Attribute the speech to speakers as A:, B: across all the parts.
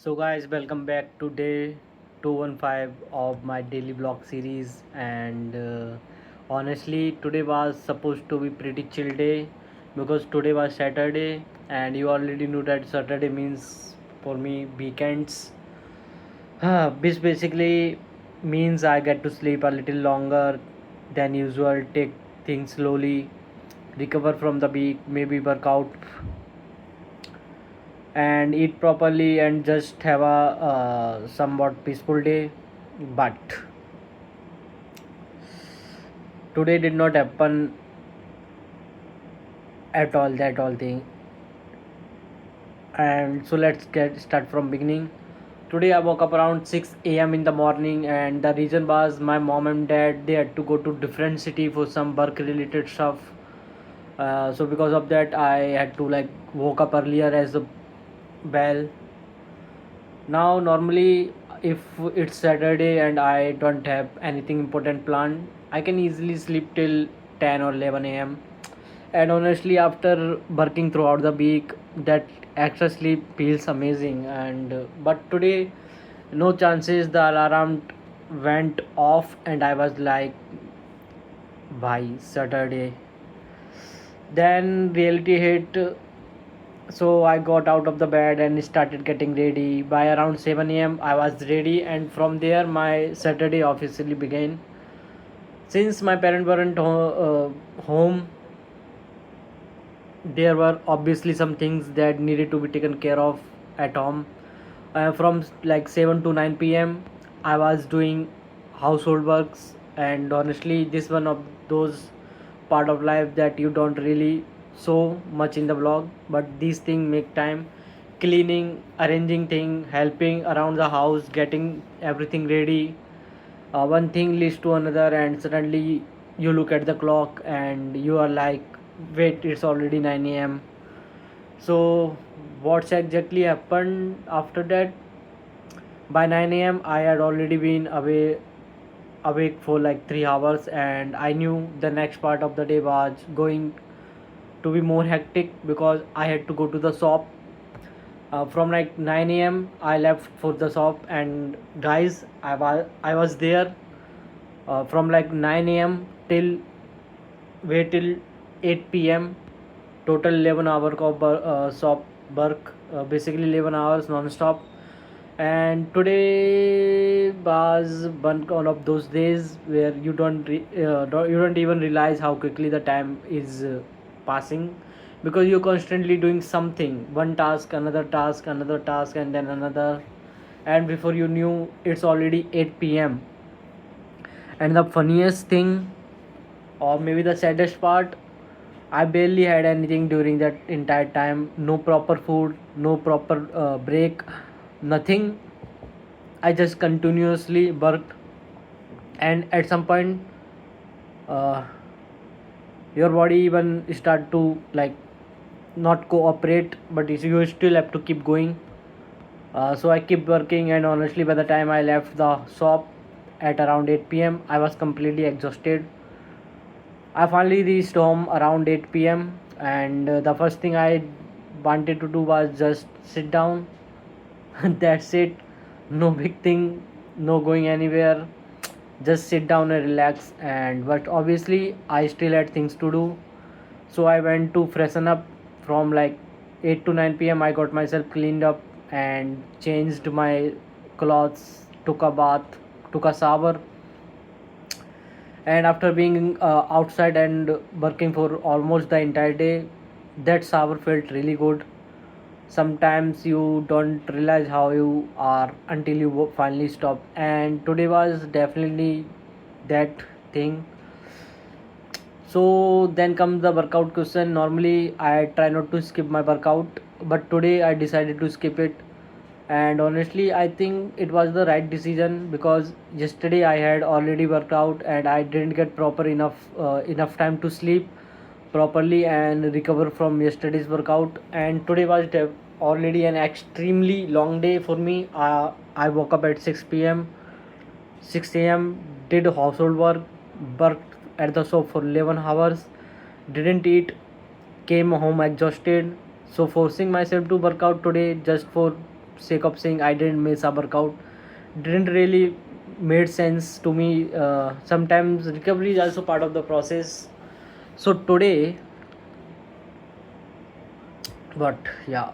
A: So guys, welcome back to day 215 of my daily vlog series. And honestly, today was supposed to be pretty chill day because today was Saturday, and you already knew that Saturday means for me weekends. This basically means I get to sleep a little longer than usual, take things slowly, recover from the week, maybe work out and eat properly and just have a somewhat peaceful day. But today did not happen at all, that all thing. And so let's get start from beginning. Today I woke up around 6 a.m. in the morning, and the reason was my mom and dad, they had to go to different city for some work related stuff. So because of that I had to like woke up earlier as well. Now, normally, if it's Saturday and I don't have anything important planned, I can easily sleep till 10 or 11 a.m. And honestly, after working throughout the week, that extra sleep feels amazing. And but today, no chances. The alarm went off, and I was like, "Bye, Saturday." Then reality hit. So I got out of the bed and started getting ready. By around 7 a.m., I was ready, and from there, my Saturday officially began. Since my parents weren't home, there were obviously some things that needed to be taken care of at home. From like 7 to 9 p.m., I was doing household works, and honestly, this one of those part of life that you don't really so much in the vlog, but these things make time. Cleaning, arranging thing, helping around the house, getting everything ready. One thing leads to another, and suddenly you look at the clock and you are like, wait, it's already 9 a.m. So what's exactly happened after that? By 9 a.m. I had already been awake for like 3 hours, and I knew the next part of the day was going to be more hectic because I had to go to the shop. From like 9 a.m. I left for the shop, and guys, I was there from like 9 a.m. till wait till 8 p.m. Total 11 hour of shop work, basically 11 hours non-stop. And today was one of those days where you don't even realize how quickly the time is passing, because you're constantly doing something, one task, another task, another task, and then another. And before you knew, it's already 8 p.m. And the funniest thing, or maybe the saddest part, I barely had anything during that entire time. No proper food, no proper break, nothing. I just continuously worked, and at some point, uh, your body even start to like not cooperate, but you still have to keep going. So I keep working, and honestly, by the time I left the shop at around 8 p.m., I was completely exhausted. I finally reached home around 8 p.m., and the first thing I wanted to do was just sit down. That's it. No big thing, no going anywhere. Just sit down and relax. And but obviously, I still had things to do. So I went to freshen up from like 8 to 9 p.m. I got myself cleaned up and changed my clothes, took a bath, took a shower, and after being outside and working for almost the entire day, that shower felt really good. Sometimes you don't realize how you are until you finally stop, and today was definitely that thing. So then comes the workout question. Normally I try not to skip my workout, but today I decided to skip it. And honestly, I think it was the right decision, because yesterday I had already worked out and I didn't get proper enough time to sleep properly and recover from yesterday's workout. And today was already an extremely long day for me. I woke up at 6 p.m, 6 a.m, did household work, worked at the shop for 11 hours, didn't eat, came home exhausted. So forcing myself to work out today just for sake of saying I didn't miss a workout didn't really made sense to me. Sometimes recovery is also part of the process. So today, but yeah,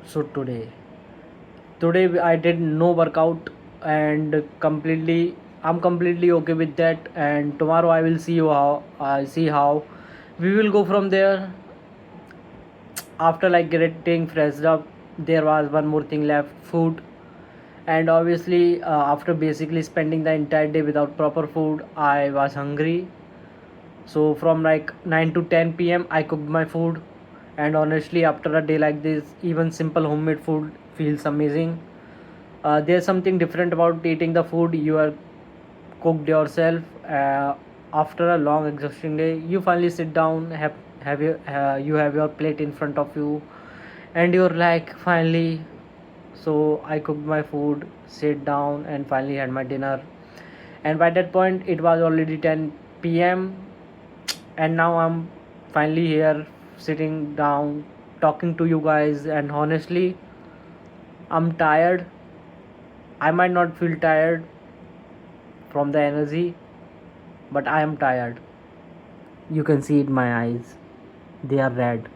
A: so today I did no workout, and completely I'm completely okay with that. And tomorrow I will see you how I see how we will go from there. After like getting freshed up, there was one more thing left: food. And obviously, after basically spending the entire day without proper food, I was hungry. So from like 9 to 10 p.m. I cooked my food. And honestly, after a day like this, even simple homemade food feels amazing. There's something different about eating the food you are cooked yourself. After a long exhausting day, you finally sit down, you have your plate in front of you, and you're like, finally. So I cooked my food, sat down, and finally had my dinner. And by that point, it was already 10 p.m. And now I'm finally here, sitting down, talking to you guys. And honestly, I'm tired. I might not feel tired from the energy, but I am tired. You can see it in my eyes, they are red.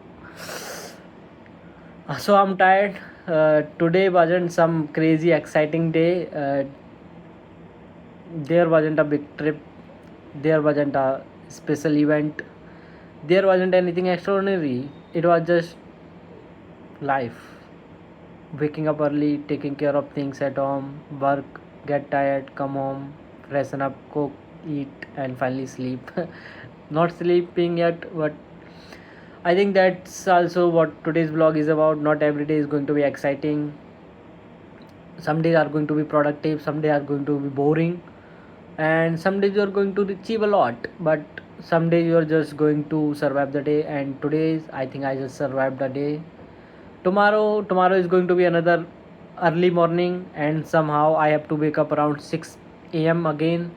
A: So I'm tired. Today wasn't some crazy exciting day. There wasn't a big trip, there wasn't a special event, there wasn't anything extraordinary. It was just life. Waking up early, taking care of things at home, work, get tired, come home, freshen up, cook, eat, and finally sleep. Not sleeping yet, but I think that's also what today's vlog is about. Not every day is going to be exciting. Some days are going to be productive, some days are going to be boring, and some days you're going to achieve a lot, but some days you're just going to survive the day. And today I think I just survived the day. Tomorrow is going to be another early morning, and somehow I have to wake up around 6 a.m. again,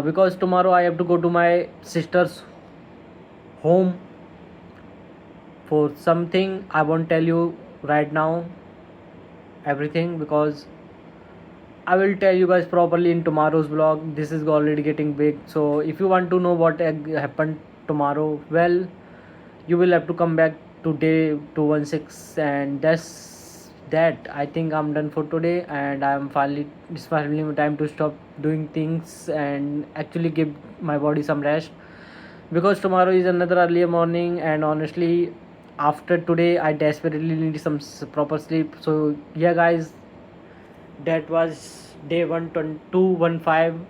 A: because tomorrow I have to go to my sister's home for something. I won't tell you right now everything, because I will tell you guys properly in tomorrow's vlog. This is already getting big. So if you want to know what happened tomorrow, well, you will have to come back to day 216. And that's that. I think I'm done for today, and I'm finally it's finally time to stop doing things and actually give my body some rest, because tomorrow is another earlier morning. And honestly, after today I desperately need some proper sleep. So yeah guys, that was day 215.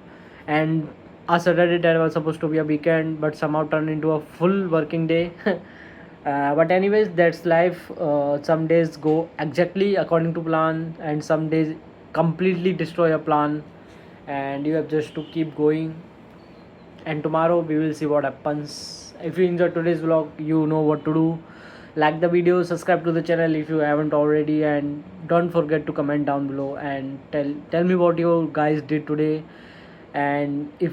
A: And a Saturday that was supposed to be a weekend but somehow turned into a full working day. But anyways, that's life. Some days go exactly according to plan, and some days completely destroy a plan, and you have just to keep going. And tomorrow we will see what happens. If you enjoyed today's vlog, you know what to do: like the video, subscribe to the channel if you haven't already, and don't forget to comment down below and tell me what you guys did today. And if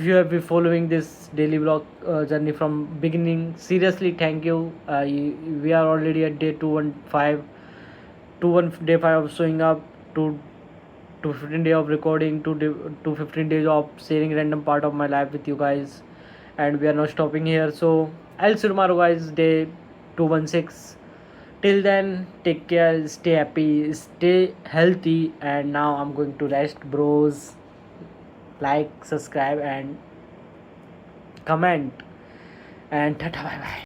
A: you have been following this daily vlog journey from beginning, seriously thank you. We are already at day 215, day 5 of showing up, to 15 days of recording, to 15 days of sharing random part of my life with you guys. And we are not stopping here. So I'll see you tomorrow guys, day 216. Till then, take care, stay happy, stay healthy. And now I'm going to rest, bros. Like, subscribe, and comment. And tata, bye bye.